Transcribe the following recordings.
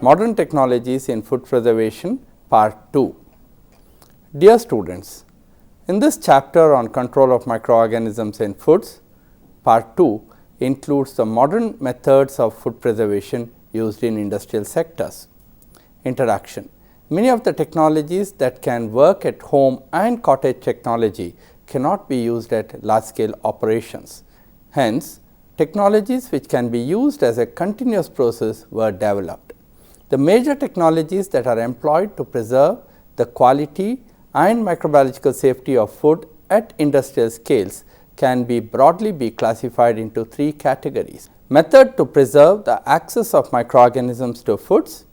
Modern Technologies in Food Preservation, Part 2. Dear students, in this chapter on control of microorganisms in foods, Part 2 includes the modern methods of food preservation used in industrial sectors. Introduction. Many of the technologies that can work at home and cottage technology cannot be used at large scale operations. Hence, technologies which can be used as a continuous process were developed. The major technologies that are employed to preserve the quality and microbiological safety of food at industrial scales can be broadly classified into three categories: method to preserve the access of microorganisms to foods,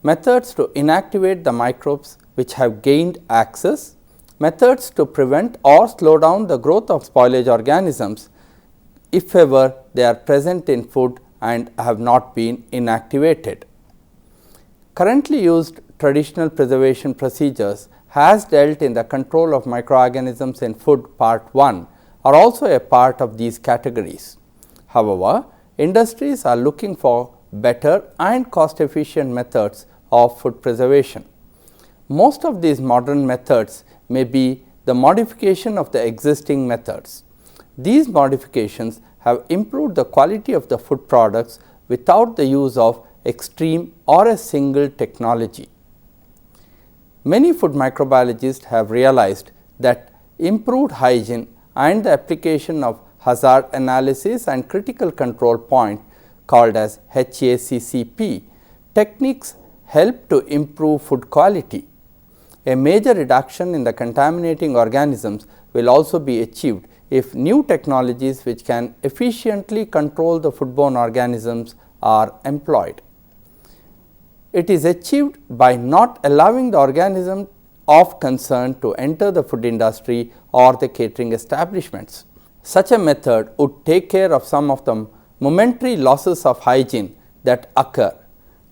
methods to inactivate the microbes which have gained access, methods to prevent or slow down the growth of spoilage organisms if ever they are present in food and have not been inactivated. Currently used traditional preservation procedures has dealt in the control of microorganisms in food Part 1 are also a part of these categories. However, industries are looking for better and cost efficient methods of food preservation. Most of these modern methods may be the modification of the existing methods. These modifications have improved the quality of the food products without the use of extreme or a single technology. Many food microbiologists have realized that improved hygiene and the application of hazard analysis and critical control point called as HACCP techniques help to improve food quality. A major reduction in the contaminating organisms will also be achieved if new technologies which can efficiently control the foodborne organisms are employed. It is achieved by not allowing the organism of concern to enter the food industry or the catering establishments. Such a method would take care of some of the momentary losses of hygiene that occur.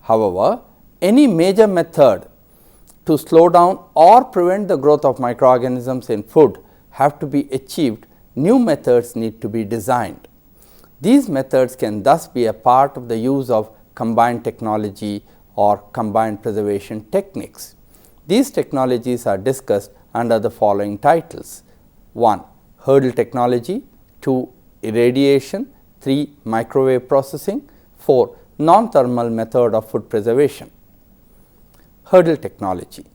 However, any major method to slow down or prevent the growth of microorganisms in food have to be achieved. New methods need to be designed. These methods can thus be a part of the use of combined technology or combined preservation techniques. These technologies are discussed under the following titles: 1. Hurdle technology, 2. Irradiation, 3. Microwave processing, 4. Non-thermal method of food preservation. Hurdle technology.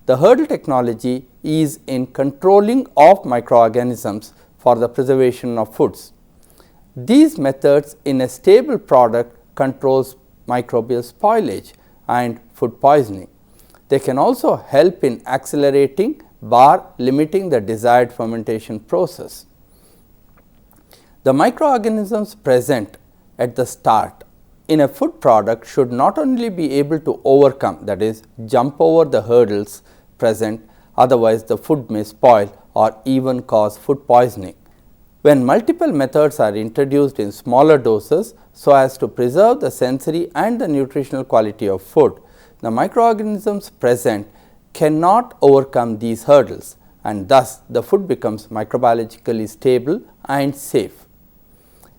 The hurdle technology is in controlling of microorganisms for the preservation of foods. These methods in a stable product controls microbial spoilage and food poisoning. They can also help in accelerating limiting the desired fermentation process. The microorganisms present at the start in a food product should not only be able to overcome, that is, jump over the hurdles present, otherwise the food may spoil or even cause food poisoning. When multiple methods are introduced in smaller doses so as to preserve the sensory and the nutritional quality of food, the microorganisms present cannot overcome these hurdles, and thus the food becomes microbiologically stable and safe.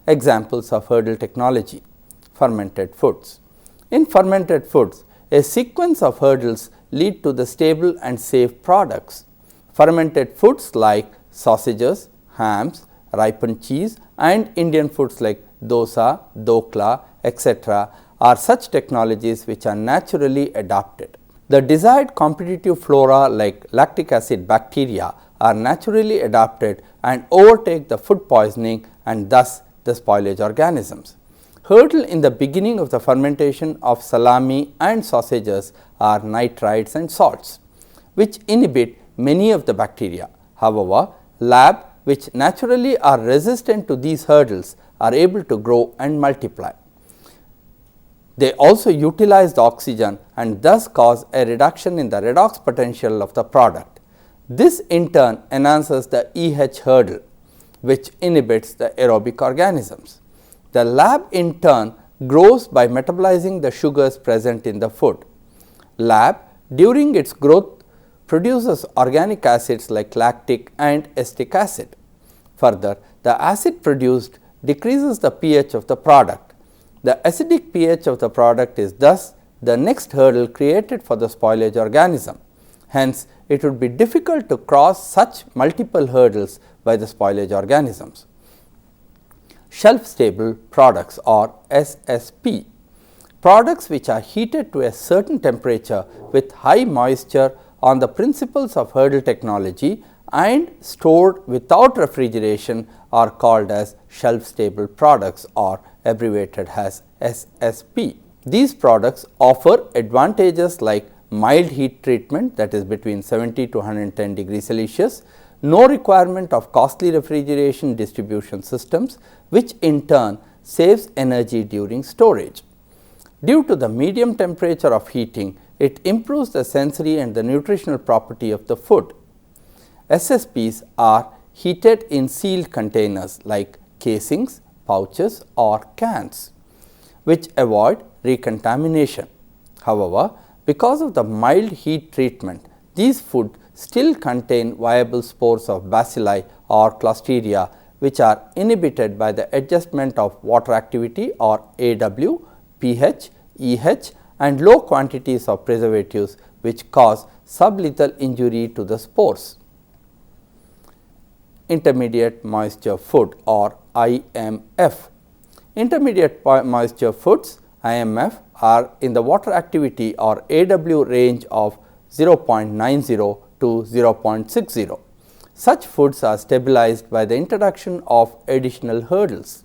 Examples of hurdle technology: fermented foods. In fermented foods, a sequence of hurdles lead to the stable and safe products. Fermented foods like sausages, hams, ripened cheese and Indian foods like dosa, dokla, etc. are such technologies which are naturally adapted. The desired competitive flora like lactic acid bacteria are naturally adapted and overtake the food poisoning and thus the spoilage organisms. Hurdle in the beginning of the fermentation of salami and sausages are nitrites and salts, which inhibit many of the bacteria. However, lab which naturally are resistant to these hurdles are able to grow and multiply. They also utilize the oxygen and thus cause a reduction in the redox potential of the product. This in turn enhances the EH hurdle, which inhibits the aerobic organisms. The lab in turn grows by metabolizing the sugars present in the food. Lab during its growth produces organic acids like lactic and acetic acid. Further, the acid produced decreases the pH of the product. The acidic pH of the product is thus the next hurdle created for the spoilage organism. Hence, it would be difficult to cross such multiple hurdles by the spoilage organisms. Shelf stable products or SSP. Products which are heated to a certain temperature with high moisture on the principles of hurdle technology and stored without refrigeration are called as shelf stable products or abbreviated as SSP. These products offer advantages like mild heat treatment, that is between 70 to 110 degrees Celsius, no requirement of costly refrigeration distribution systems, which in turn saves energy during storage. Due to the medium temperature of heating, it improves the sensory and the nutritional property of the food. SSPs are heated in sealed containers like casings, pouches or cans, which avoid recontamination. However, because of the mild heat treatment, these foods still contain viable spores of bacilli or clostridia, which are inhibited by the adjustment of water activity or AW, pH, EH and low quantities of preservatives, which cause sublethal injury to the spores. Intermediate moisture food or IMF. Intermediate moisture foods IMF are in the water activity or AW range of 0.90 to 0.60. Such foods are stabilized by the introduction of additional hurdles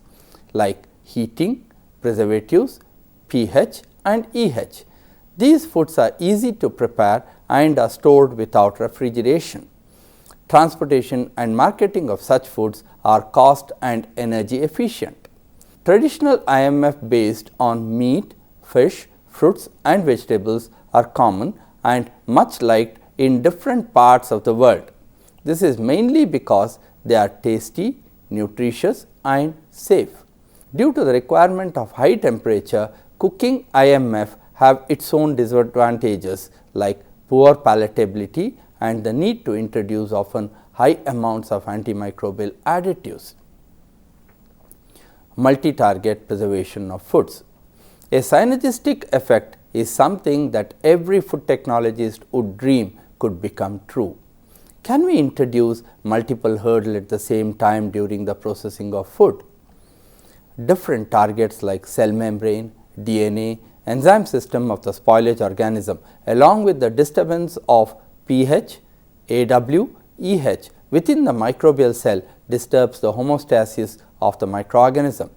like heating, preservatives, pH and EH. These foods are easy to prepare and are stored without refrigeration. Transportation and marketing of such foods are cost and energy efficient. Traditional IMF based on meat, fish, fruits and vegetables are common and much liked in different parts of the world. This is mainly because they are tasty, nutritious and safe. Due to the requirement of high temperature, cooking IMF have its own disadvantages like poor palatability and the need to introduce often high amounts of antimicrobial additives. Multi-target preservation of foods. A synergistic effect is something that every food technologist would dream could become true. Can we introduce multiple hurdles at the same time during the processing of food? Different targets like cell membrane, DNA, enzyme system of the spoilage organism along with the disturbance of pH, AW, EH within the microbial cell disturbs the homeostasis of the microorganism.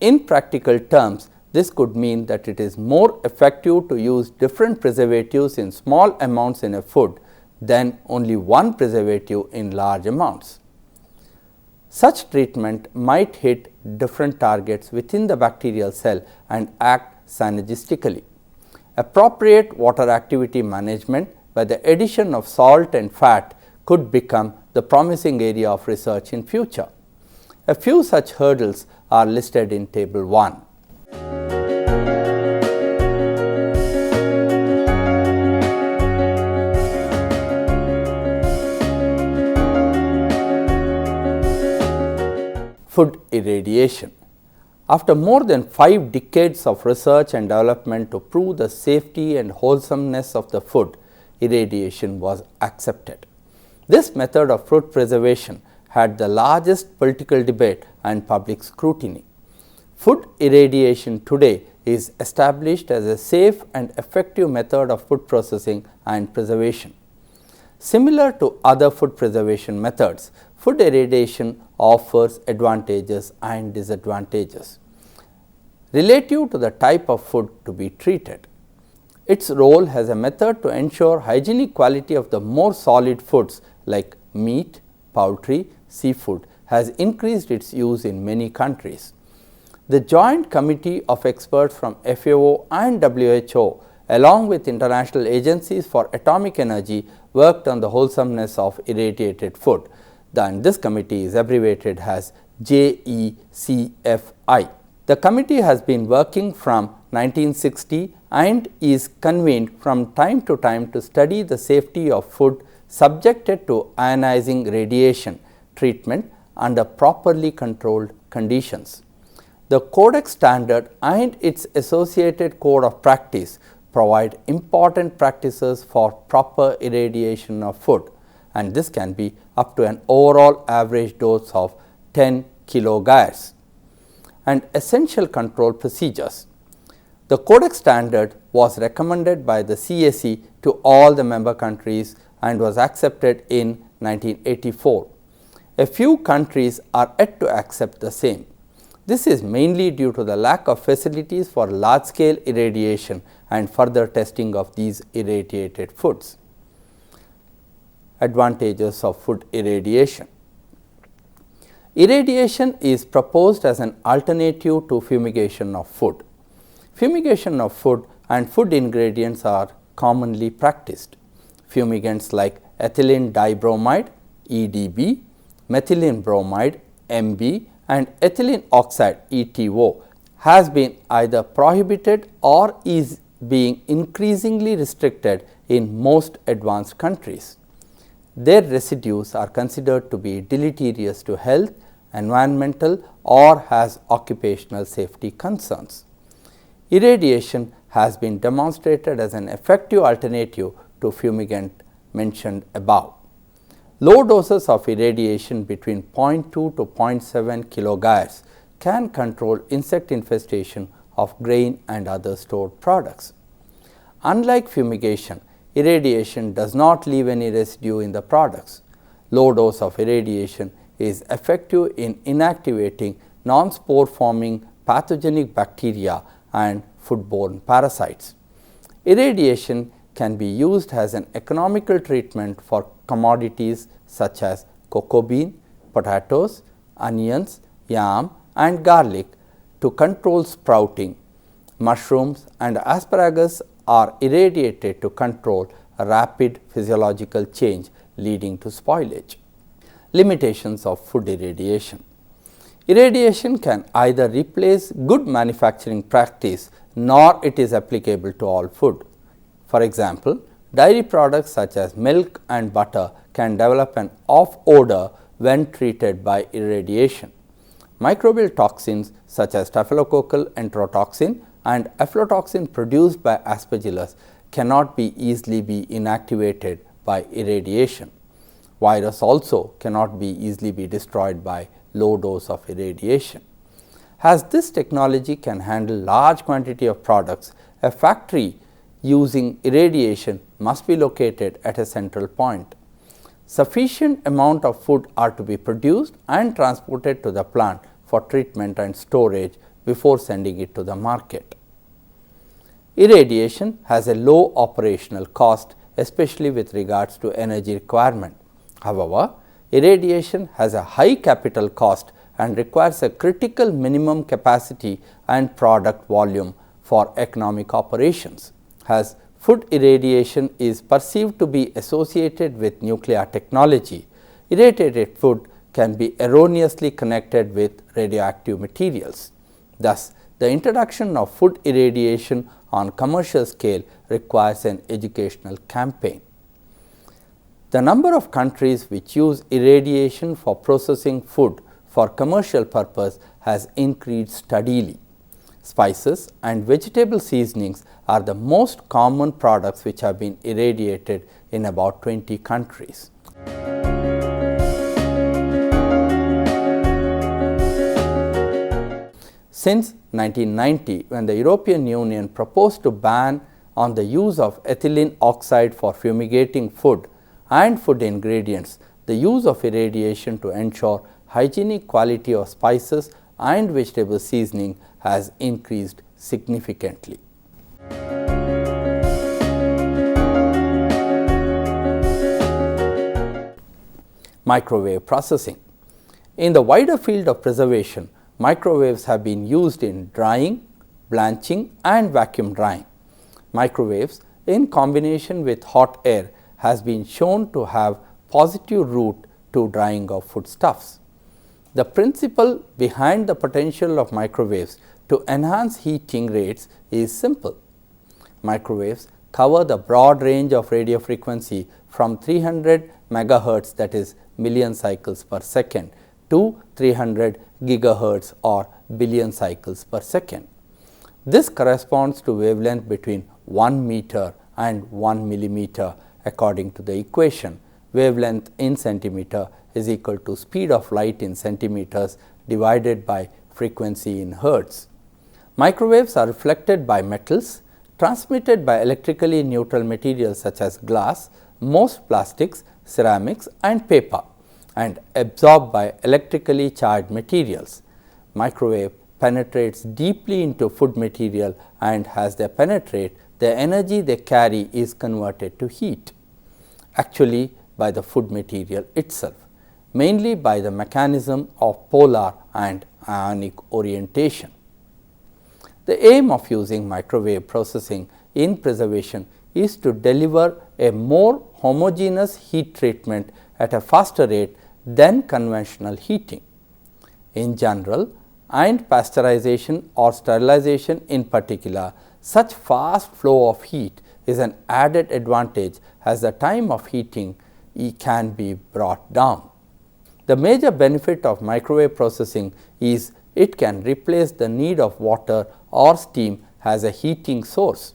In practical terms, this could mean that it is more effective to use different preservatives in small amounts in a food than only one preservative in large amounts. Such treatment might hit different targets within the bacterial cell and act synergistically. Appropriate water activity management by the addition of salt and fat could become the promising area of research in future. A few such hurdles are listed in Table 1. Food irradiation. After more than 5 decades of research and development to prove the safety and wholesomeness of the food, irradiation was accepted. This method of food preservation had the largest political debate and public scrutiny. Food irradiation today is established as a safe and effective method of food processing and preservation. Similar to other food preservation methods, food irradiation offers advantages and disadvantages relative to the type of food to be treated. Its role as a method to ensure hygienic quality of the more solid foods like meat, poultry, seafood has increased its use in many countries. The Joint Committee of Experts from FAO and WHO along with international agencies for atomic energy worked on the wholesomeness of irradiated food. This committee is abbreviated as JECFI. The committee has been working from 1960 and is convened from time to time to study the safety of food subjected to ionizing radiation treatment under properly controlled conditions. The Codex standard and its associated code of practice provide important practices for proper irradiation of food, and this can be up to an overall average dose of 10 kilogauss. And essential control procedures. The Codex standard was recommended by the CEC to all the member countries and was accepted in 1984. A few countries are yet to accept the same. This is mainly due to the lack of facilities for large scale irradiation and further testing of these irradiated foods. Advantages of food irradiation. Irradiation is proposed as an alternative to fumigation of food. Fumigation of food and food ingredients are commonly practiced. Fumigants like ethylene dibromide (EDB), methylene bromide (MB), and ethylene oxide (ETO) has been either prohibited or is being increasingly restricted in most advanced countries. Their residues are considered to be deleterious to health, environmental, or has occupational safety concerns. Irradiation has been demonstrated as an effective alternative to fumigant mentioned above. Low doses of irradiation between 0.2 to 0.7 kilogauss can control insect infestation of grain and other stored products. Unlike fumigation, irradiation does not leave any residue in the products. Low dose of irradiation is effective in inactivating non-spore forming pathogenic bacteria and foodborne parasites. Irradiation can be used as an economical treatment for commodities such as cocoa bean, potatoes, onions, yam and garlic to control sprouting. Mushrooms and asparagus are irradiated to control a rapid physiological change leading to spoilage. Limitations of food irradiation. Irradiation can either replace good manufacturing practice nor it is applicable to all food. For example, dairy products such as milk and butter can develop an off odor when treated by irradiation. Microbial toxins such as staphylococcal enterotoxin and aflatoxin produced by aspergillus cannot be easily be inactivated by irradiation. Virus also cannot be easily be destroyed by low dose of irradiation. As this technology can handle large quantity of products, a factory using irradiation must be located at a central point. Sufficient amount of food are to be produced and transported to the plant for treatment and storage before sending it to the market. Irradiation has a low operational cost, especially with regards to energy requirement. However, irradiation has a high capital cost and requires a critical minimum capacity and product volume for economic operations. As food irradiation is perceived to be associated with nuclear technology, irradiated food can be erroneously connected with radioactive materials. Thus, the introduction of food irradiation on commercial scale requires an educational campaign. The number of countries which use irradiation for processing food for commercial purpose has increased steadily. Spices and vegetable seasonings are the most common products which have been irradiated in about 20 countries. Since 1990, when the European Union proposed to ban on the use of ethylene oxide for fumigating food and food ingredients, the use of irradiation to ensure hygienic quality of spices and vegetable seasoning has increased significantly. Microwave processing. In the wider field of preservation, microwaves have been used in drying, blanching and vacuum drying. Microwaves in combination with hot air has been shown to have positive route to drying of foodstuffs. The principle behind the potential of microwaves to enhance heating rates is simple. Microwaves cover the broad range of radio frequency from 300 megahertz, that is million cycles per second, to 300 gigahertz or billion cycles per second. This corresponds to wavelength between 1 meter and 1 millimeter according to the equation. Wavelength in centimeter is equal to speed of light in centimeters divided by frequency in hertz. Microwaves are reflected by metals, transmitted by electrically neutral materials such as glass, most plastics, ceramics and paper, and absorbed by electrically charged materials. Microwave penetrates deeply into food material, and as they penetrate, the energy they carry is converted to heat, actually by the food material itself, mainly by the mechanism of polar and ionic orientation. The aim of using microwave processing in preservation is to deliver a more homogeneous heat treatment at a faster rate than conventional heating. In general, and pasteurization or sterilization in particular, such fast flow of heat is an added advantage as the time of heating can be brought down. The major benefit of microwave processing is it can replace the need of water or steam as a heating source.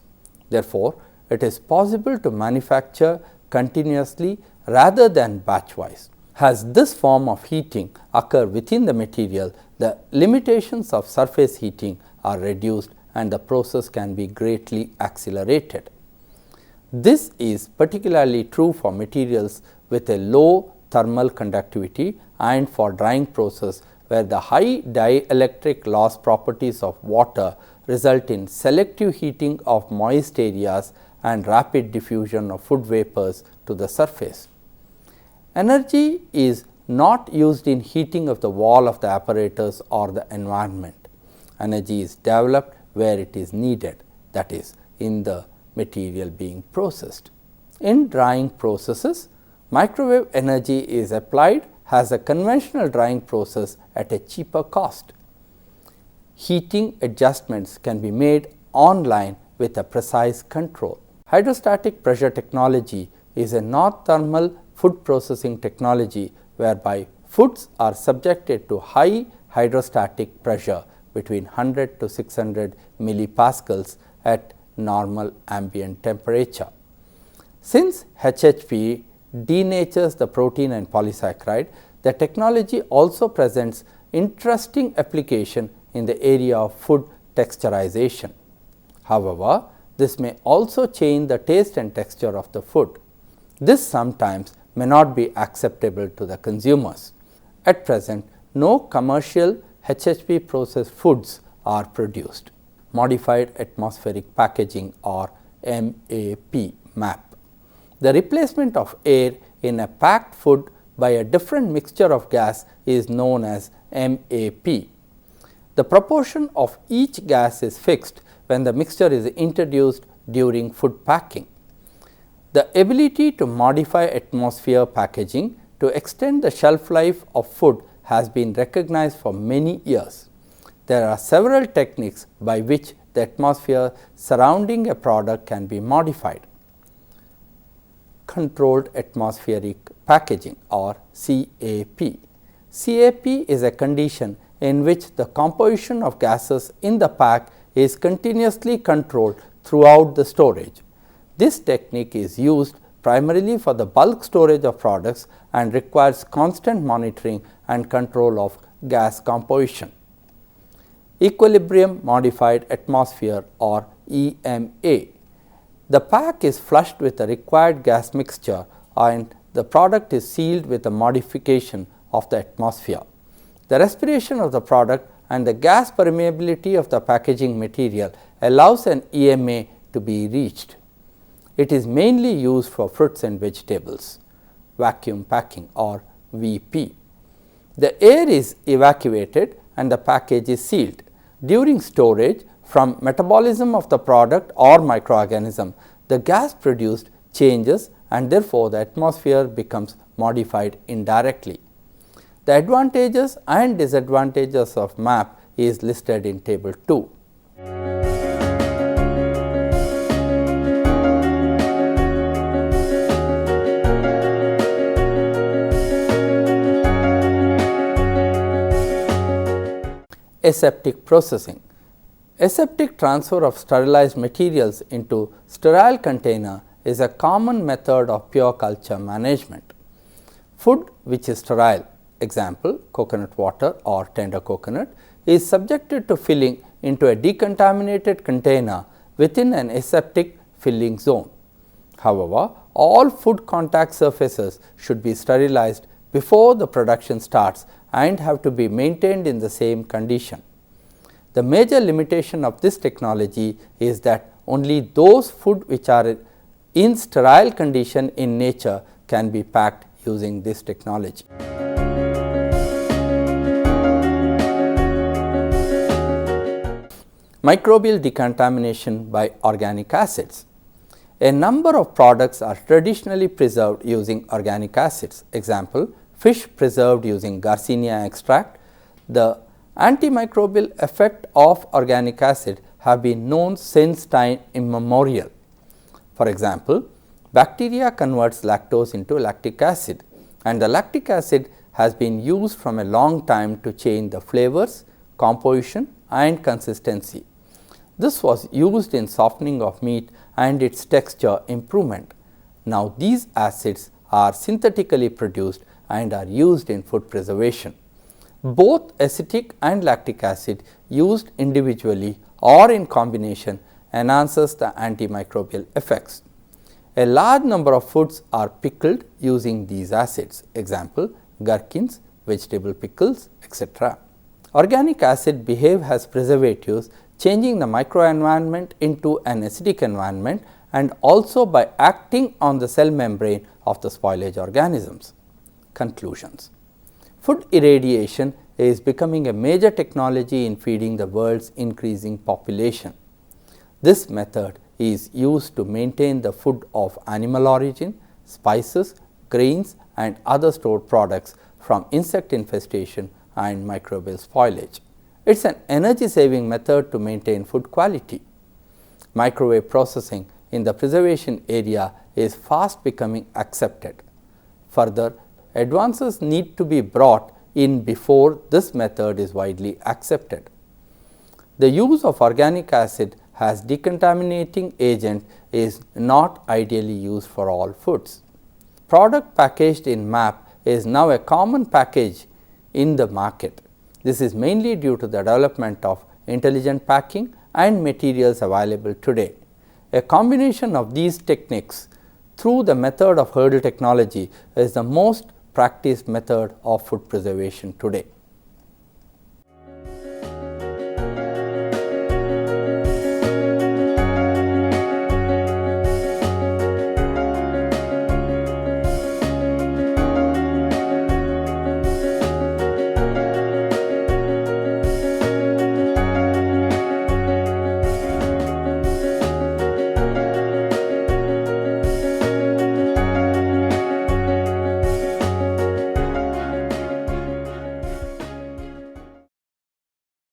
Therefore, it is possible to manufacture continuously rather than batch-wise. As this form of heating occurs within the material, the limitations of surface heating are reduced and the process can be greatly accelerated. This is particularly true for materials with a low thermal conductivity and for drying process, where the high dielectric loss properties of water result in selective heating of moist areas and rapid diffusion of food vapors to the surface. Energy is not used in heating of the wall of the apparatus or the environment. Energy is developed where it is needed, that is, in the material being processed. In drying processes, microwave energy is applied as a conventional drying process at a cheaper cost. Heating adjustments can be made online with a precise control. Hydrostatic pressure technology is a non-thermal food processing technology whereby foods are subjected to high hydrostatic pressure between 100 to 600 millipascals at normal ambient temperature. Since HHP denatures the protein and polysaccharide, the technology also presents interesting application in the area of food texturization. However, this may also change the taste and texture of the food. This sometimes may not be acceptable to the consumers. At present, no commercial HHP processed foods are produced. Modified atmospheric packaging or MAP. The replacement of air in a packed food by a different mixture of gas is known as MAP. The proportion of each gas is fixed when the mixture is introduced during food packing. The ability to modify atmosphere packaging to extend the shelf life of food has been recognized for many years. There are several techniques by which the atmosphere surrounding a product can be modified. Controlled atmospheric packaging or CAP. CAP is a condition in which the composition of gases in the pack is continuously controlled throughout the storage. This technique is used primarily for the bulk storage of products and requires constant monitoring and control of gas composition. Equilibrium modified atmosphere or EMA. The pack is flushed with the required gas mixture and the product is sealed with a modification of the atmosphere. The respiration of the product and the gas permeability of the packaging material allows an EMA to be reached. It is mainly used for fruits and vegetables. Vacuum packing or VP. The air is evacuated and the package is sealed. During storage, from metabolism of the product or microorganism, the gas produced changes and therefore, the atmosphere becomes modified indirectly. The advantages and disadvantages of MAP is listed in table 2. aseptic processing. Aseptic transfer of sterilized materials into sterile container is a common method of pure culture management. Food which is sterile, example coconut water or tender coconut, is subjected to filling into a decontaminated container within an aseptic filling zone. However, all food contact surfaces should be sterilized before the production starts and have to be maintained in the same condition. The major limitation of this technology is that only those food which are in sterile condition in nature can be packed using this technology. Microbial decontamination by organic acids. A number of products are traditionally preserved using organic acids. Example, fish preserved using Garcinia extract. The antimicrobial effect of organic acid have been known since time immemorial. For example, bacteria converts lactose into lactic acid, and the lactic acid has been used from a long time to change the flavors, composition and consistency. This was used in softening of meat and its texture improvement. Now, these acids are synthetically produced and are used in food preservation. Both acetic and lactic acid used individually or in combination enhances the antimicrobial effects. A large number of foods are pickled using these acids, example gherkins, vegetable pickles, etc. Organic acid behave as preservatives, changing the microenvironment into an acidic environment and also by acting on the cell membrane of the spoilage organisms. Conclusions. Food irradiation is becoming a major technology in feeding the world's increasing population. This method is used to maintain the food of animal origin, spices, grains and other stored products from insect infestation and microbial spoilage. It is an energy saving method to maintain food quality. Microwave processing in the preservation area is fast becoming accepted. Further, advances need to be brought in before this method is widely accepted. The use of organic acid as decontaminating agent is not ideally used for all foods. Product packaged in MAP is now a common package in the market. This is mainly due to the development of intelligent packing and materials available today. A combination of these techniques through the method of hurdle technology is the most practiced method of food preservation today.